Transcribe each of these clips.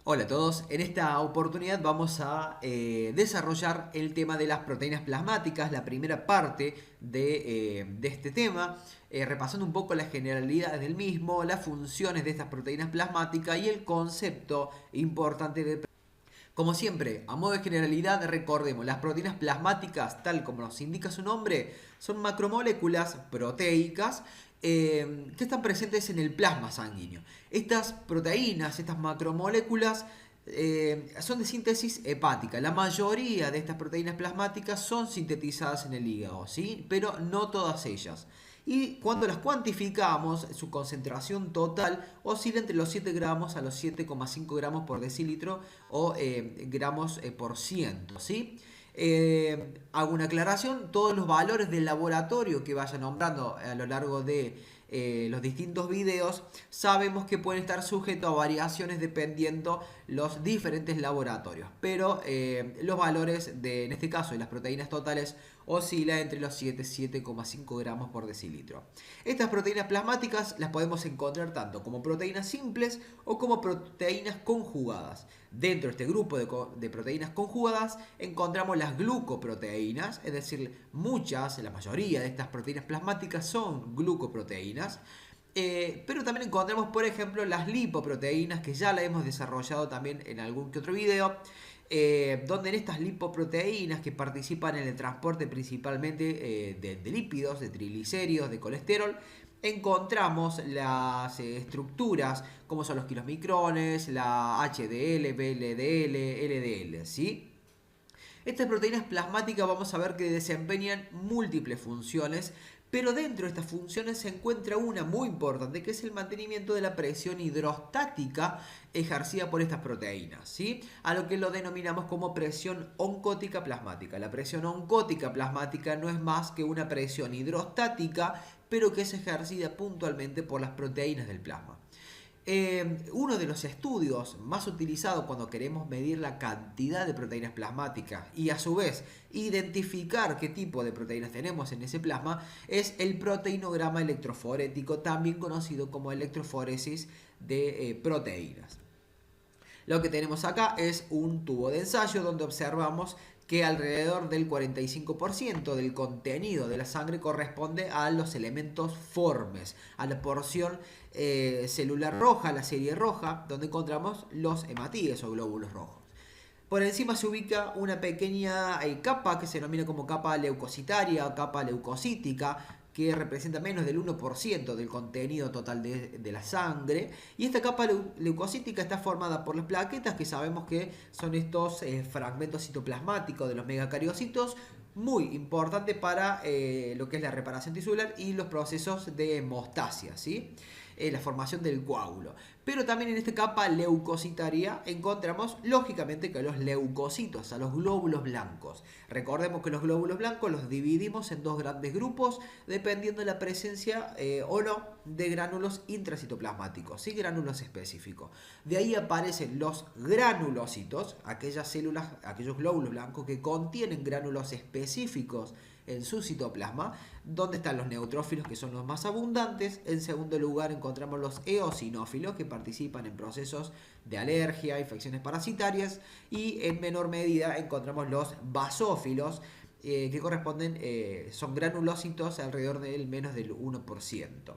Hola a todos, en esta oportunidad vamos a desarrollar el tema de las proteínas plasmáticas, la primera parte de este tema, repasando un poco las generalidades del mismo, las funciones de estas proteínas plasmáticas y el concepto importante de... Como siempre, a modo de generalidad, recordemos, las proteínas plasmáticas, tal como nos indica su nombre, son macromoléculas proteicas que están presentes en el plasma sanguíneo. Estas proteínas, estas macromoléculas, son de síntesis hepática. La mayoría de estas proteínas plasmáticas son sintetizadas en el hígado, ¿sí? Pero no todas ellas. Y cuando las cuantificamos, su concentración total oscila entre los 7 gramos a los 7,5 gramos por decilitro o gramos por ciento, ¿sí? Hago una aclaración, todos los valores del laboratorio que vaya nombrando a lo largo de los distintos videos, sabemos que pueden estar sujetos a variaciones dependiendo los diferentes laboratorios, pero los valores en este caso de las proteínas totales oscila entre los 7 y 7,5 gramos por decilitro. Estas proteínas plasmáticas las podemos encontrar tanto como proteínas simples o como proteínas conjugadas. Dentro de este grupo de proteínas conjugadas encontramos las glucoproteínas, es decir, la mayoría de estas proteínas plasmáticas son glucoproteínas. Pero también encontramos, por ejemplo, las lipoproteínas, que ya la hemos desarrollado también en algún que otro video, donde en estas lipoproteínas que participan en el transporte principalmente de lípidos, de triglicéridos, de colesterol, encontramos las estructuras como son los kilomicrones, la HDL, VLDL, LDL, ¿sí? Estas proteínas plasmáticas vamos a ver que desempeñan múltiples funciones, pero dentro de estas funciones se encuentra una muy importante, que es el mantenimiento de la presión hidrostática ejercida por estas proteínas, ¿sí? A lo que lo denominamos como presión oncótica plasmática. La presión oncótica plasmática no es más que una presión hidrostática, pero que es ejercida puntualmente por las proteínas del plasma. Uno de los estudios más utilizados cuando queremos medir la cantidad de proteínas plasmáticas y a su vez identificar qué tipo de proteínas tenemos en ese plasma es el proteinograma electroforético, también conocido como electroforesis de proteínas. Lo que tenemos acá es un tubo de ensayo donde observamos que alrededor del 45% del contenido de la sangre corresponde a los elementos formes, a la porción celular roja, la serie roja, donde encontramos los hematíes o glóbulos rojos. Por encima se ubica una pequeña capa que se denomina como capa leucocitaria o capa leucocítica, que representa menos del 1% del contenido total de la sangre. Y esta capa leucocítica está formada por las plaquetas, que sabemos que son estos fragmentos citoplasmáticos de los megacariocitos, muy importante para lo que es la reparación tisular y los procesos de hemostasia, ¿sí? La formación del coágulo. Pero también en esta capa leucocitaria encontramos lógicamente que los leucocitos, a los glóbulos blancos. Recordemos que los glóbulos blancos los dividimos en dos grandes grupos dependiendo de la presencia o no de gránulos intracitoplasmáticos, ¿sí? Gránulos específicos. De ahí aparecen los granulocitos, aquellas células, aquellos glóbulos blancos que contienen gránulos específicos en su citoplasma, donde están los neutrófilos, que son los más abundantes. En segundo lugar encontramos los eosinófilos, que participan en procesos de alergia, infecciones parasitarias, y en menor medida encontramos los basófilos, que corresponden, son granulocitos alrededor del menos del 1%.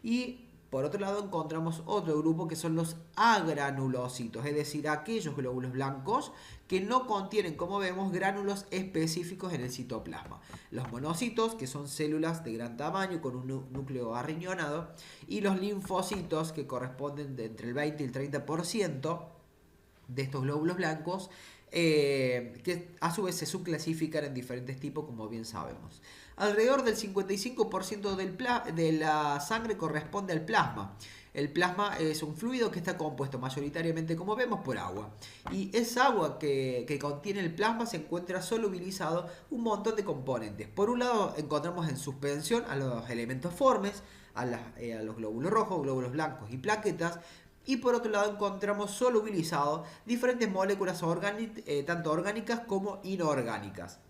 Y por otro lado encontramos otro grupo que son los agranulocitos, es decir, aquellos glóbulos blancos que no contienen, como vemos, gránulos específicos en el citoplasma. Los monocitos, que son células de gran tamaño con un núcleo arriñonado, y los linfocitos, que corresponden de entre el 20 y el 30% de estos glóbulos blancos, que a su vez se subclasifican en diferentes tipos, como bien sabemos. Alrededor del 55% de la sangre corresponde al plasma. El plasma es un fluido que está compuesto mayoritariamente, como vemos, por agua. Y esa agua que contiene el plasma se encuentra solubilizado un montón de componentes. Por un lado encontramos en suspensión a los elementos formes, a los glóbulos rojos, glóbulos blancos y plaquetas. Y por otro lado encontramos solubilizados diferentes moléculas tanto orgánicas como inorgánicas.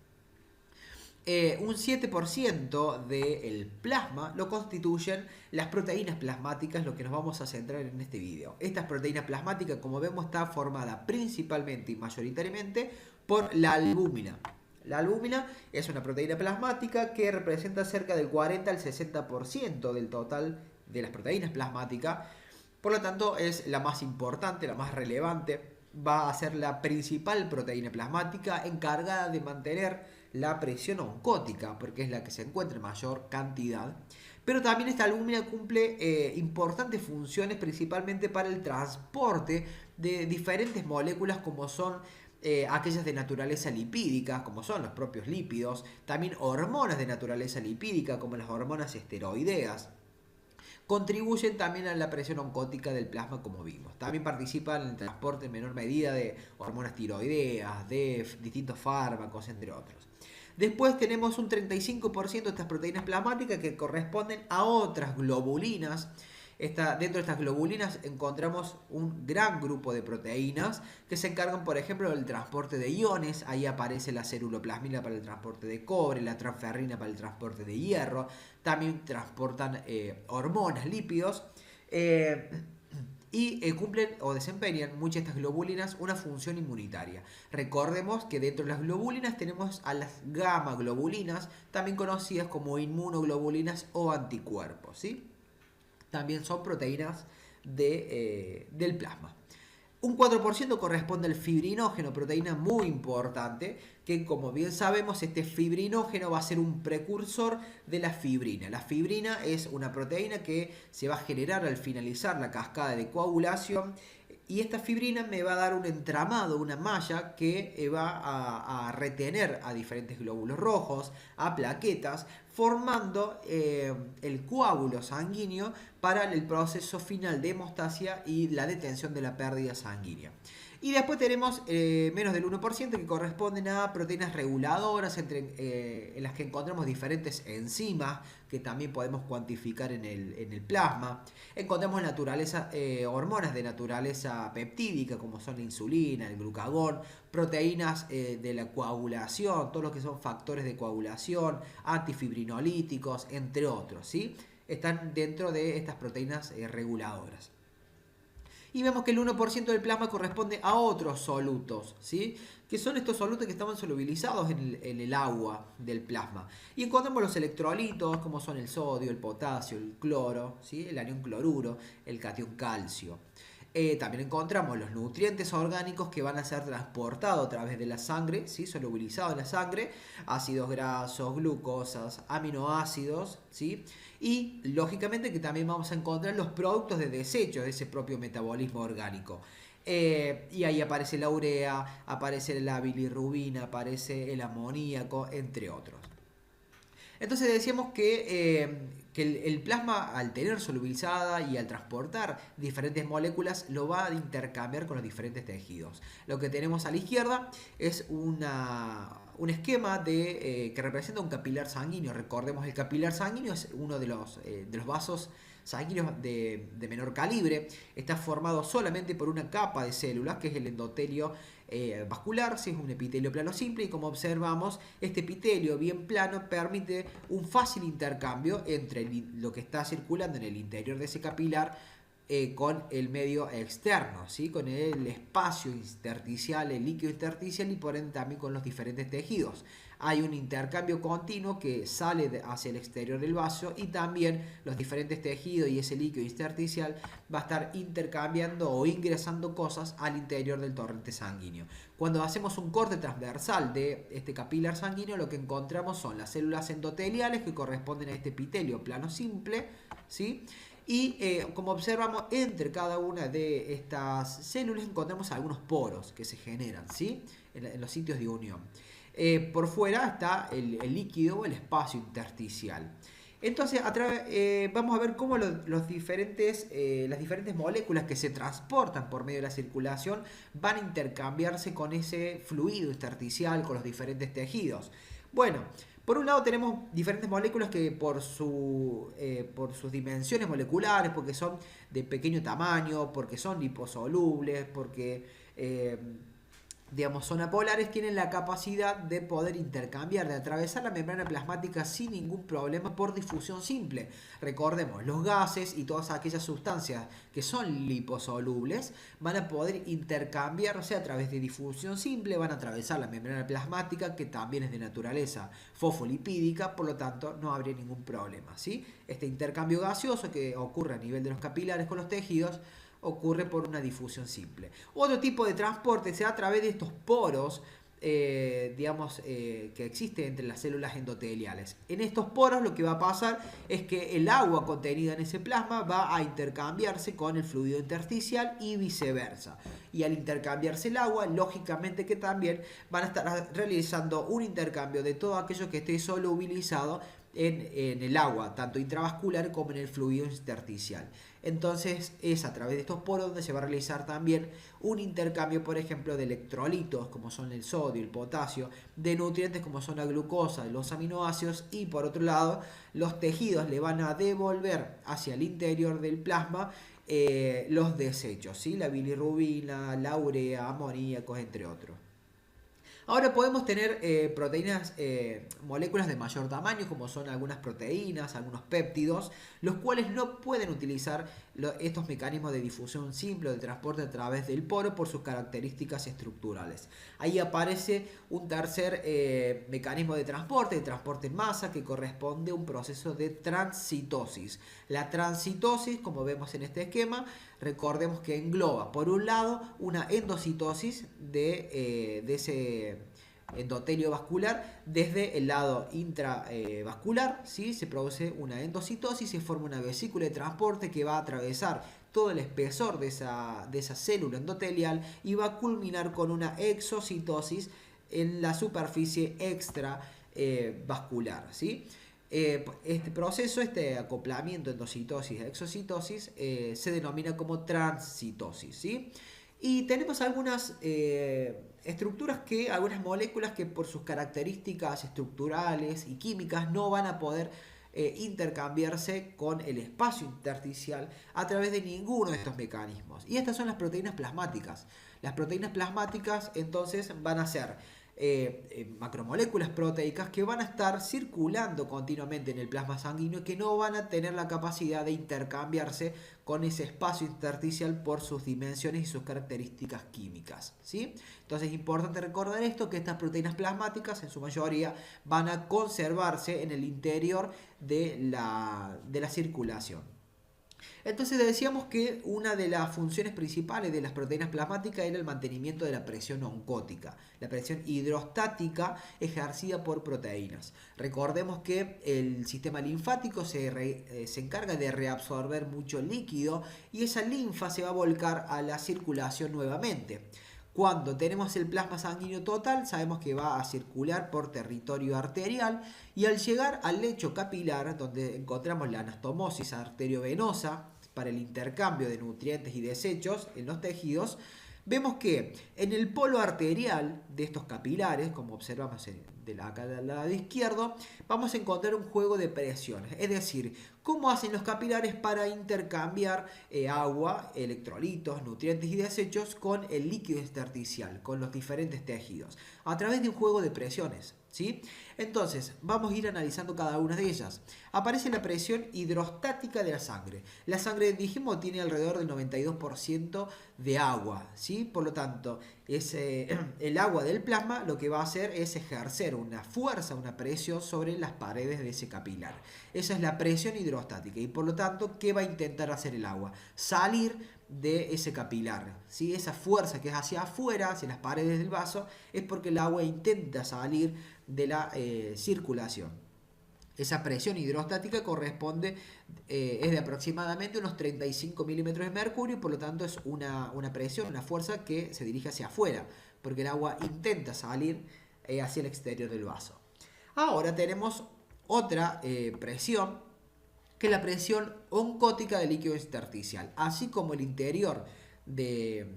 Un 7% del plasma lo constituyen las proteínas plasmáticas, lo que nos vamos a centrar en este video. Estas proteínas plasmáticas, como vemos, está formada principalmente y mayoritariamente por la albúmina. La albúmina es una proteína plasmática que representa cerca del 40 al 60% del total de las proteínas plasmáticas. Por lo tanto, es la más importante, la más relevante. Va a ser la principal proteína plasmática encargada de mantener la presión oncótica, porque es la que se encuentra en mayor cantidad. Pero también esta albúmina cumple importantes funciones, principalmente para el transporte de diferentes moléculas, como son aquellas de naturaleza lipídica, como son los propios lípidos, también hormonas de naturaleza lipídica, como las hormonas esteroideas. Contribuyen también a la presión oncótica del plasma, como vimos. También participan en el transporte en menor medida de hormonas tiroideas, de distintos fármacos, entre otros. Después tenemos un 35% de estas proteínas plasmáticas que corresponden a otras globulinas. Dentro de estas globulinas encontramos un gran grupo de proteínas que se encargan, por ejemplo, del transporte de iones. Ahí aparece la ceruloplasmina para el transporte de cobre, la transferrina para el transporte de hierro. También transportan hormonas, lípidos. Y cumplen o desempeñan muchas de estas globulinas una función inmunitaria. Recordemos que dentro de las globulinas tenemos a las gamma globulinas, también conocidas como inmunoglobulinas o anticuerpos, ¿sí? También son proteínas del plasma. Un 4% corresponde al fibrinógeno, proteína muy importante, que como bien sabemos, este fibrinógeno va a ser un precursor de la fibrina. La fibrina es una proteína que se va a generar al finalizar la cascada de coagulación, y esta fibrina me va a dar un entramado, una malla que va a retener a diferentes glóbulos rojos, a plaquetas, formando el coágulo sanguíneo para el proceso final de hemostasia y la detención de la pérdida sanguínea. Y después tenemos menos del 1% que corresponden a proteínas reguladoras, en las que encontramos diferentes enzimas que también podemos cuantificar en el plasma. Encontramos hormonas de naturaleza peptídica, como son la insulina, el glucagón, proteínas de la coagulación, todo lo que son factores de coagulación, antifibrinolíticos, entre otros, ¿sí? Están dentro de estas proteínas reguladoras. Y vemos que el 1% del plasma corresponde a otros solutos, ¿sí? Que son estos solutos que estaban solubilizados en el agua del plasma. Y encontramos los electrolitos, como son el sodio, el potasio, el cloro, ¿sí? El anión cloruro, el catión calcio. También encontramos los nutrientes orgánicos que van a ser transportados a través de la sangre, ¿sí? Solubilizados en la sangre, ácidos grasos, glucosas, aminoácidos, ¿sí? Y lógicamente que también vamos a encontrar los productos de desecho de ese propio metabolismo orgánico. Y ahí aparece la urea, aparece la bilirrubina, aparece el amoníaco, entre otros. Entonces decíamos que el plasma, al tener solubilizada y al transportar diferentes moléculas, lo va a intercambiar con los diferentes tejidos. Lo que tenemos a la izquierda es un esquema que representa un capilar sanguíneo. Recordemos, el capilar sanguíneo es uno de los vasos sanguíneos de menor calibre. Está formado solamente por una capa de células, que es el endotelio vascular, si es un epitelio plano simple, y como observamos, este epitelio bien plano permite un fácil intercambio entre lo que está circulando en el interior de ese capilar con el medio externo, ¿sí? Con el espacio intersticial, el líquido intersticial, y por ende también con los diferentes tejidos. Hay un intercambio continuo que sale hacia el exterior del vaso, y también los diferentes tejidos y ese líquido intersticial va a estar intercambiando o ingresando cosas al interior del torrente sanguíneo. Cuando hacemos un corte transversal de este capilar sanguíneo, lo que encontramos son las células endoteliales, que corresponden a este epitelio plano simple, ¿sí? Y como observamos, entre cada una de estas células encontramos algunos poros que se generan, ¿sí? En los sitios de unión. Por fuera está el líquido o el espacio intersticial. Entonces vamos a ver cómo las diferentes moléculas que se transportan por medio de la circulación van a intercambiarse con ese fluido intersticial, con los diferentes tejidos. Bueno, por un lado tenemos diferentes moléculas que por sus dimensiones moleculares, porque son de pequeño tamaño, porque son liposolubles, porque digamos, zona polares, tienen la capacidad de poder intercambiar, de atravesar la membrana plasmática sin ningún problema por difusión simple. Recordemos, los gases y todas aquellas sustancias que son liposolubles van a poder intercambiarse a través de difusión simple, van a atravesar la membrana plasmática, que también es de naturaleza fosfolipídica, por lo tanto no habría ningún problema, ¿sí? Este intercambio gaseoso que ocurre a nivel de los capilares con los tejidos ocurre por una difusión simple. Otro tipo de transporte se da a través de estos poros, que existen entre las células endoteliales. En estos poros lo que va a pasar es que el agua contenida en ese plasma va a intercambiarse con el fluido intersticial y viceversa. Y al intercambiarse el agua, lógicamente que también van a estar realizando un intercambio de todo aquello que esté solubilizado en el agua, tanto intravascular como en el fluido intersticial. Entonces es a través de estos poros donde se va a realizar también un intercambio, por ejemplo, de electrolitos como son el sodio, el potasio, de nutrientes como son la glucosa, los aminoácidos, y por otro lado los tejidos le van a devolver hacia el interior del plasma los desechos, ¿sí? La bilirrubina, la urea, amoníacos, entre otros. Ahora podemos tener proteínas, moléculas de mayor tamaño, como son algunas proteínas, algunos péptidos, los cuales no pueden utilizar estos mecanismos de difusión simple o de transporte a través del poro por sus características estructurales. Ahí aparece un tercer mecanismo de transporte en masa, que corresponde a un proceso de transcitosis. La transcitosis, como vemos en este esquema, recordemos que engloba, por un lado, una endocitosis de ese endotelio vascular desde el lado intravascular, ¿sí? Se produce una endocitosis, se forma una vesícula de transporte que va a atravesar todo el espesor de esa célula endotelial y va a culminar con una exocitosis en la superficie extravascular, ¿sí? Este proceso, este acoplamiento endocitosis a exocitosis, se denomina como transcitosis, ¿sí? Y tenemos algunas estructuras algunas moléculas que por sus características estructurales y químicas no van a poder intercambiarse con el espacio intersticial a través de ninguno de estos mecanismos. Y estas son las proteínas plasmáticas. Las proteínas plasmáticas entonces van a ser macromoléculas proteicas que van a estar circulando continuamente en el plasma sanguíneo, que no van a tener la capacidad de intercambiarse con ese espacio intersticial por sus dimensiones y sus características químicas, ¿sí? Entonces es importante recordar esto, que estas proteínas plasmáticas en su mayoría van a conservarse en el interior de la circulación. Entonces decíamos que una de las funciones principales de las proteínas plasmáticas era el mantenimiento de la presión oncótica, la presión hidrostática ejercida por proteínas. Recordemos que el sistema linfático se encarga de reabsorber mucho líquido, y esa linfa se va a volcar a la circulación nuevamente. Cuando tenemos el plasma sanguíneo total, sabemos que va a circular por territorio arterial, y al llegar al lecho capilar, donde encontramos la anastomosis arteriovenosa para el intercambio de nutrientes y desechos en los tejidos, vemos que en el polo arterial de estos capilares, como observamos acá del lado izquierdo, vamos a encontrar un juego de presiones. Es decir, cómo hacen los capilares para intercambiar agua, electrolitos, nutrientes y desechos con el líquido intersticial, con los diferentes tejidos, a través de un juego de presiones, ¿sí? Entonces, vamos a ir analizando cada una de ellas. Aparece la presión hidrostática de la sangre. La sangre, dijimos, tiene alrededor del 92% de agua, ¿sí? Por lo tanto, el agua del plasma lo que va a hacer es ejercer una fuerza, una presión sobre las paredes de ese capilar. Esa es la presión hidrostática, y por lo tanto, ¿qué va a intentar hacer el agua? Salir de ese capilar, ¿sí? Esa fuerza que es hacia afuera, hacia las paredes del vaso, es porque el agua intenta salir de la circulación. Esa presión hidrostática corresponde, es de aproximadamente unos 35 milímetros de mercurio, y por lo tanto es una presión, una fuerza que se dirige hacia afuera, porque el agua intenta salir hacia el exterior del vaso. Ahora tenemos otra presión, que es la presión oncótica del líquido intersticial. Así como el interior de,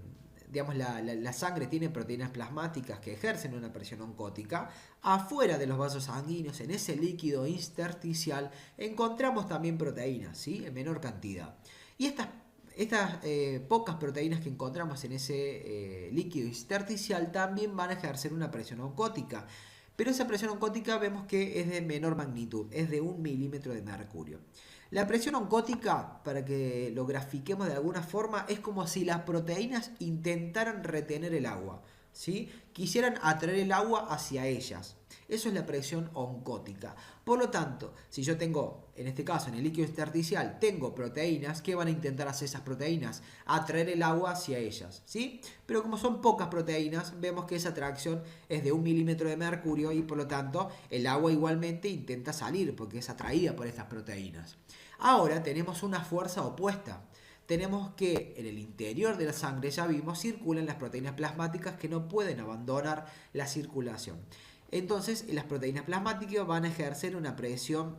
digamos, la sangre tiene proteínas plasmáticas que ejercen una presión oncótica, afuera de los vasos sanguíneos, en ese líquido intersticial, encontramos también proteínas, ¿sí? En menor cantidad. Y estas estas pocas proteínas que encontramos en ese líquido intersticial también van a ejercer una presión oncótica. Pero esa presión oncótica vemos que es de menor magnitud, es de 1 milímetro de mercurio. La presión oncótica, para que lo grafiquemos de alguna forma, es como si las proteínas intentaran retener el agua, ¿sí? Quisieran atraer el agua hacia ellas. Eso es la presión oncótica. Por lo tanto, si yo tengo, en este caso en el líquido intersticial, tengo proteínas, ¿qué van a intentar hacer esas proteínas? Atraer el agua hacia ellas, ¿sí? Pero como son pocas proteínas, vemos que esa atracción es de 1 milímetro de mercurio y por lo tanto el agua igualmente intenta salir porque es atraída por estas proteínas. Ahora tenemos una fuerza opuesta. Tenemos que en el interior de la sangre, ya vimos, circulan las proteínas plasmáticas que no pueden abandonar la circulación. Entonces, las proteínas plasmáticas van a ejercer una presión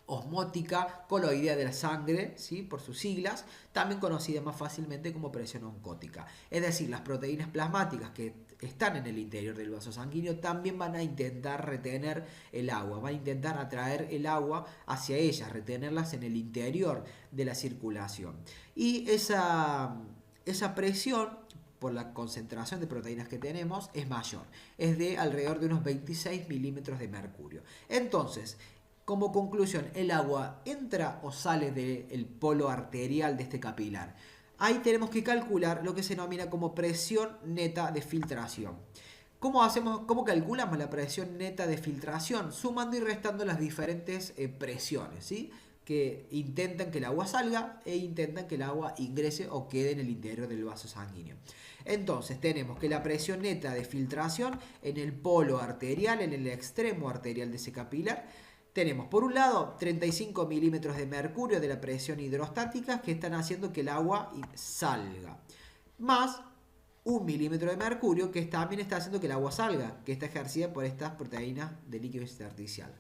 osmótica coloidea de la sangre, ¿sí? Por sus siglas, también conocida más fácilmente como presión oncótica. Es decir, las proteínas plasmáticas que están en el interior del vaso sanguíneo también van a intentar retener el agua, van a intentar atraer el agua hacia ellas, retenerlas en el interior de la circulación. Y esa presión por la concentración de proteínas que tenemos es mayor, es de alrededor de unos 26 milímetros de mercurio. Entonces, como conclusión, ¿el agua entra o sale del polo arterial de este capilar? Ahí tenemos que calcular lo que se denomina como presión neta de filtración. ¿Cómo calculamos la presión neta de filtración? Sumando y restando las diferentes presiones, ¿sí? Que intentan que el agua salga e intentan que el agua ingrese o quede en el interior del vaso sanguíneo. Entonces tenemos que la presión neta de filtración en el polo arterial, en el extremo arterial de ese capilar, tenemos por un lado 35 milímetros de mercurio de la presión hidrostática que están haciendo que el agua salga, más 1 milímetro de mercurio que también está haciendo que el agua salga, que está ejercida por estas proteínas de líquido intersticial,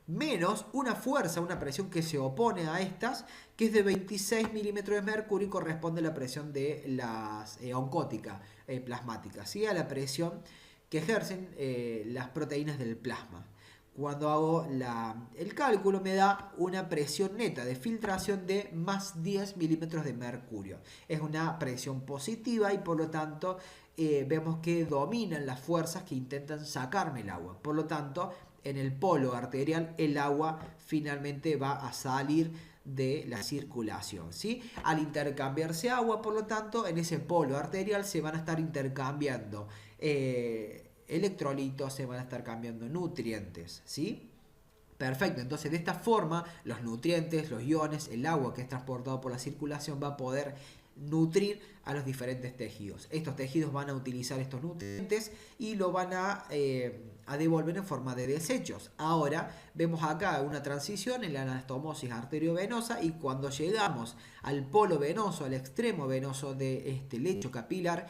menos una fuerza, una presión que se opone a estas, que es de 26 milímetros de mercurio y corresponde a la presión de las oncóticas plasmáticas, ¿sí? A la presión que ejercen las proteínas del plasma. Cuando hago el cálculo me da una presión neta de filtración de más 10 milímetros de mercurio. Es una presión positiva y por lo tanto vemos que dominan las fuerzas que intentan sacarme el agua. Por lo tanto, en el polo arterial el agua finalmente va a salir de la circulación, ¿sí? Al intercambiarse agua, por lo tanto, en ese polo arterial se van a estar intercambiando electrolitos, se van a estar cambiando nutrientes, ¿sí? Perfecto, entonces de esta forma los nutrientes, los iones, el agua que es transportado por la circulación va a poder nutrir a los diferentes tejidos. Estos tejidos van a utilizar estos nutrientes y lo van a devolver en forma de desechos. Ahora vemos acá una transición en la anastomosis arteriovenosa y cuando llegamos al polo venoso, al extremo venoso de este lecho capilar,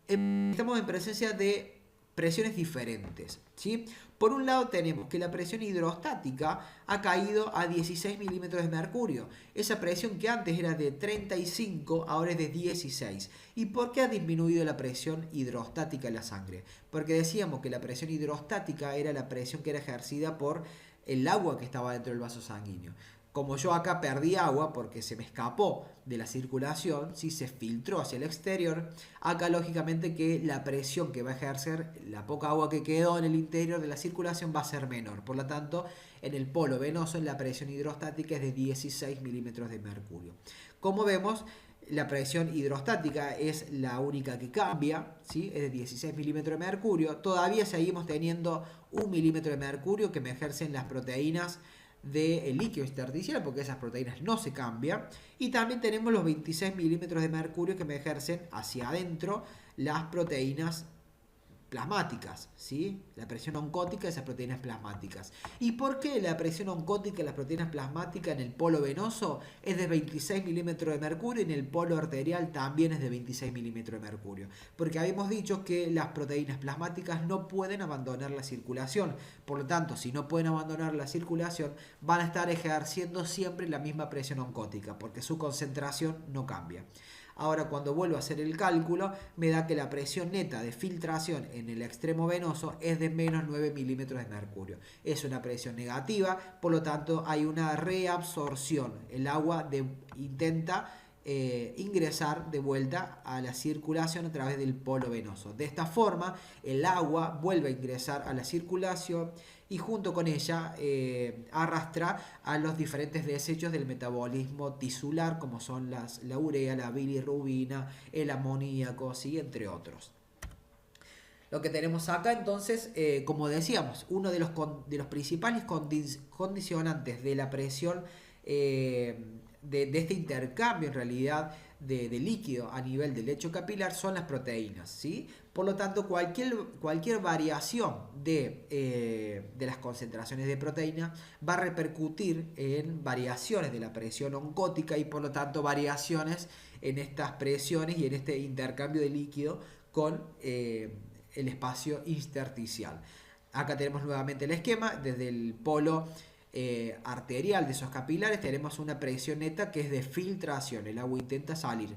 estamos en presencia de presiones diferentes, ¿sí? Por un lado tenemos que la presión hidrostática ha caído a 16 milímetros de mercurio. Esa presión que antes era de 35, ahora es de 16. ¿Y por qué ha disminuido la presión hidrostática en la sangre? Porque decíamos que la presión hidrostática era la presión que era ejercida por el agua que estaba dentro del vaso sanguíneo. Como yo acá perdí agua porque se me escapó de la circulación, si se filtró hacia el exterior, acá lógicamente que la presión que va a ejercer la poca agua que quedó en el interior de la circulación va a ser menor. Por lo tanto, en el polo venoso la presión hidrostática es de 16 milímetros de mercurio. Como vemos, la presión hidrostática es la única que cambia, ¿sí? Es de 16 milímetros de mercurio. Todavía seguimos teniendo 1 milímetro de mercurio que me ejercen las proteínas del líquido intersticial, porque esas proteínas no se cambian, y también tenemos los 26 milímetros de mercurio que me ejercen hacia adentro las proteínas plasmáticas, ¿sí? La presión oncótica de esas proteínas plasmáticas. ¿Y por qué la presión oncótica de las proteínas plasmáticas en el polo venoso es de 26 milímetros de mercurio y en el polo arterial también es de 26 milímetros de mercurio? Porque habíamos dicho que las proteínas plasmáticas no pueden abandonar la circulación. Por lo tanto, si no pueden abandonar la circulación, van a estar ejerciendo siempre la misma presión oncótica, porque su concentración no cambia. Ahora cuando vuelvo a hacer el cálculo me da que la presión neta de filtración en el extremo venoso es de menos 9 milímetros de mercurio. Es una presión negativa, por lo tanto hay una reabsorción. El agua intenta ingresar de vuelta a la circulación a través del polo venoso. De esta forma, el agua vuelve a ingresar a la circulación y junto con ella arrastra a los diferentes desechos del metabolismo tisular, como son la urea, la bilirrubina, el amoníaco, ¿sí? Entre otros. Lo que tenemos acá entonces, como decíamos, uno de los principales condicionantes de la presión, de este intercambio en realidad de líquido a nivel del lecho capilar son las proteínas, ¿sí? Por lo tanto, cualquier variación de las concentraciones de proteína va a repercutir en variaciones de la presión oncótica y por lo tanto variaciones en estas presiones y en este intercambio de líquido con el espacio intersticial. Acá tenemos nuevamente el esquema. Desde el polo arterial de esos capilares tenemos una presión neta que es de filtración, el agua intenta salir.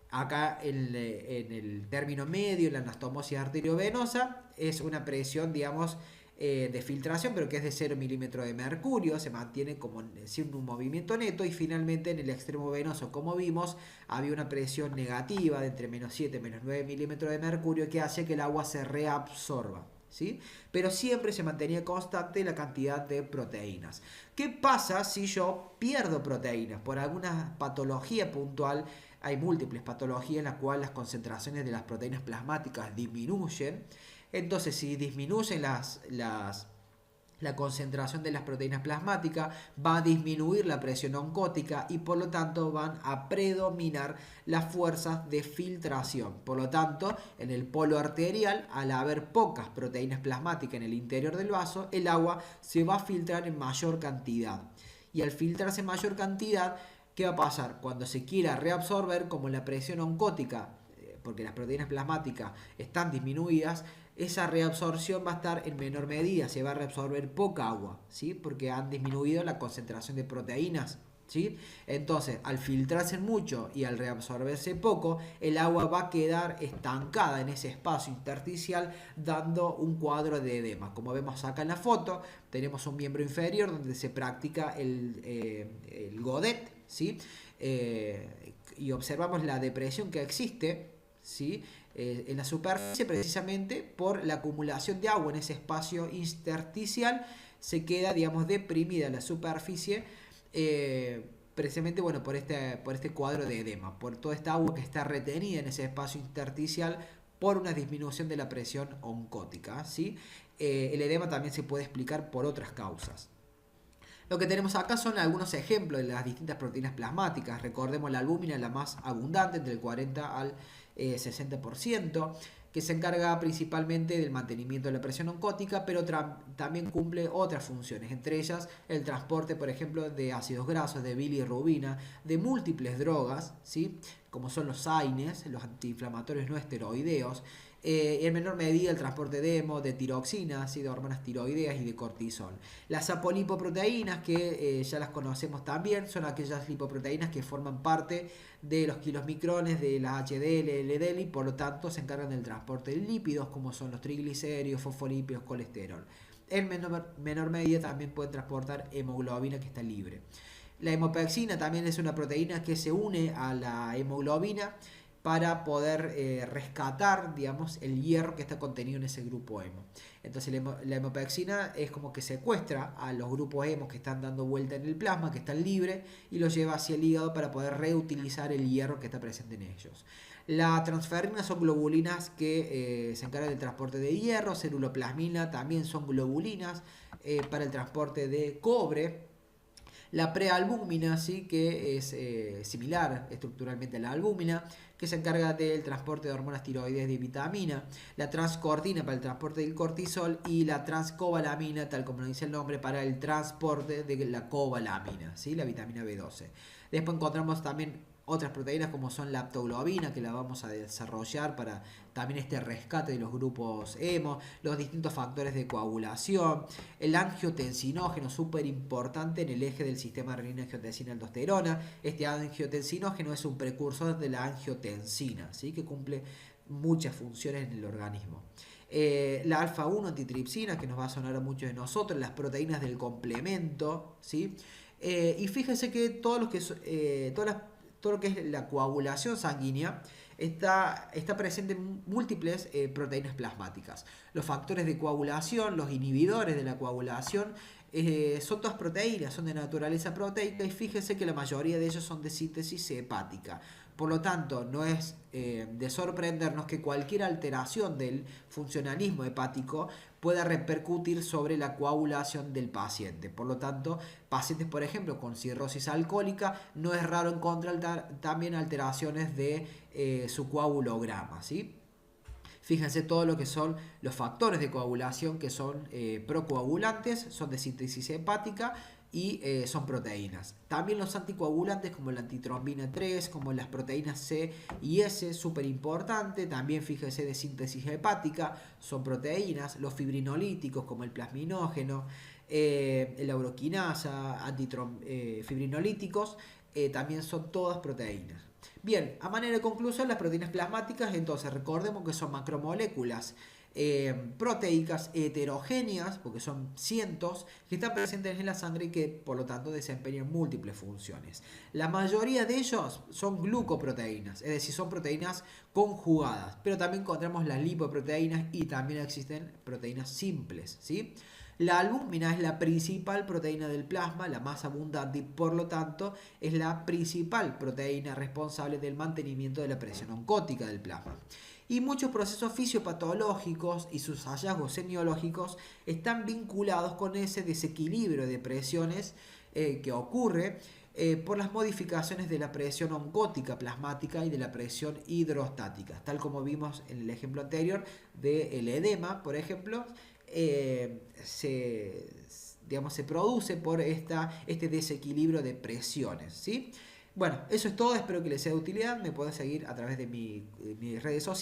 Acá en el término medio, en la anastomosis arteriovenosa, es una presión, digamos, de filtración, pero que es de 0 milímetros de mercurio, se mantiene como sin un movimiento neto, y finalmente en el extremo venoso, como vimos, había una presión negativa de entre menos 7 y menos 9 milímetros de mercurio que hace que el agua se reabsorba, ¿sí? Pero siempre se mantenía constante la cantidad de proteínas. ¿Qué pasa si yo pierdo proteínas por alguna patología puntual? Hay múltiples patologías en las cuales las concentraciones de las proteínas plasmáticas disminuyen. Entonces, si disminuyen la concentración de las proteínas plasmáticas, va a disminuir la presión oncótica y por lo tanto van a predominar las fuerzas de filtración. Por lo tanto, en el polo arterial, al haber pocas proteínas plasmáticas en el interior del vaso, el agua se va a filtrar en mayor cantidad. Y al filtrarse en mayor cantidad, ¿qué va a pasar? Cuando se quiera reabsorber, como la presión oncótica, porque las proteínas plasmáticas están disminuidas, esa reabsorción va a estar en menor medida, se va a reabsorber poca agua, ¿sí? Porque han disminuido la concentración de proteínas, ¿sí? Entonces, al filtrarse mucho y al reabsorberse poco, el agua va a quedar estancada en ese espacio intersticial, dando un cuadro de edema. Como vemos acá en la foto, tenemos un miembro inferior donde se practica el Godet, ¿sí? Y observamos la depresión que existe, ¿sí? En la superficie, precisamente por la acumulación de agua en ese espacio intersticial, se queda, digamos, deprimida la superficie, precisamente, bueno, por este cuadro de edema, por toda esta agua que está retenida en ese espacio intersticial por una disminución de la presión oncótica, ¿sí? El edema también se puede explicar por otras causas. Lo que tenemos acá son algunos ejemplos de las distintas proteínas plasmáticas. Recordemos la albúmina, la más abundante, entre el 40 al 60%, que se encarga principalmente del mantenimiento de la presión oncótica, pero también cumple otras funciones, entre ellas el transporte, por ejemplo, de ácidos grasos, de bilirrubina, de múltiples drogas, ¿sí? Como son los AINES, los antiinflamatorios no esteroideos, en menor medida el transporte de hemo, de tiroxinas, ¿sí? De hormonas tiroideas y de cortisol. Las apolipoproteínas, que ya las conocemos también, son aquellas lipoproteínas que forman parte de los kilomicrones de la HDL, LDL, y por lo tanto se encargan del transporte de lípidos, como son los triglicéridos, fosfolípidos, colesterol. En menor medida también pueden transportar hemoglobina, que está libre. La hemopexina también es una proteína que se une a la hemoglobina para poder rescatar, digamos, el hierro que está contenido en ese grupo hemo. Entonces la hemopexina es como que secuestra a los grupos hemos que están dando vuelta en el plasma, que están libres, y los lleva hacia el hígado para poder reutilizar el hierro que está presente en ellos. La transferrina son globulinas que se encargan del transporte de hierro. Ceruloplasmina también son globulinas para el transporte de cobre. La prealbúmina, sí, que es similar estructuralmente a la albúmina, que se encarga del transporte de hormonas tiroides y vitamina. La transcortina para el transporte del cortisol y la transcobalamina, tal como lo dice el nombre, para el transporte de la cobalamina, ¿sí? La vitamina B12. Después encontramos también otras proteínas como son la aptoglobina, que la vamos a desarrollar para también este rescate de los grupos hemo, los distintos factores de coagulación, el angiotensinógeno, súper importante en el eje del sistema renina-angiotensina-aldosterona. Este angiotensinógeno es un precursor de la angiotensina, ¿sí? Que cumple muchas funciones en el organismo. La alfa-1 antitripsina, que nos va a sonar a muchos de nosotros, las proteínas del complemento, ¿sí? Y fíjense que todas todo lo que es la coagulación sanguínea, está presente en múltiples proteínas plasmáticas. Los factores de coagulación, los inhibidores de la coagulación, son todas proteínas, son de naturaleza proteica, y fíjense que la mayoría de ellos son de síntesis hepática. Por lo tanto, no es de sorprendernos que cualquier alteración del funcionalismo hepático pueda repercutir sobre la coagulación del paciente. Por lo tanto, pacientes, por ejemplo, con cirrosis alcohólica, no es raro encontrar también alteraciones de su coagulograma, ¿sí? Fíjense todo lo que son los factores de coagulación, que son procoagulantes, son de síntesis hepática y son proteínas. También los anticoagulantes como la antitrombina 3, como las proteínas C y S, súper importante. También fíjense de síntesis hepática, son proteínas. Los fibrinolíticos como el plasminógeno, la uroquinasa, fibrinolíticos, también son todas proteínas. Bien, a manera de conclusión, las proteínas plasmáticas, entonces recordemos que son macromoléculas proteicas heterogéneas, porque son cientos, que están presentes en la sangre y que por lo tanto desempeñan múltiples funciones. La mayoría de ellos son glucoproteínas, es decir, son proteínas conjugadas, pero también encontramos las lipoproteínas y también existen proteínas simples, ¿sí? La albúmina es la principal proteína del plasma, la más abundante, y por lo tanto es la principal proteína responsable del mantenimiento de la presión oncótica del plasma. Y muchos procesos fisiopatológicos y sus hallazgos semiológicos están vinculados con ese desequilibrio de presiones que ocurre por las modificaciones de la presión oncótica plasmática y de la presión hidrostática, tal como vimos en el ejemplo anterior del edema, por ejemplo. Se produce por este desequilibrio de presiones, ¿sí? Bueno, eso es todo, espero que les sea de utilidad. Me pueden seguir a través de mis redes sociales.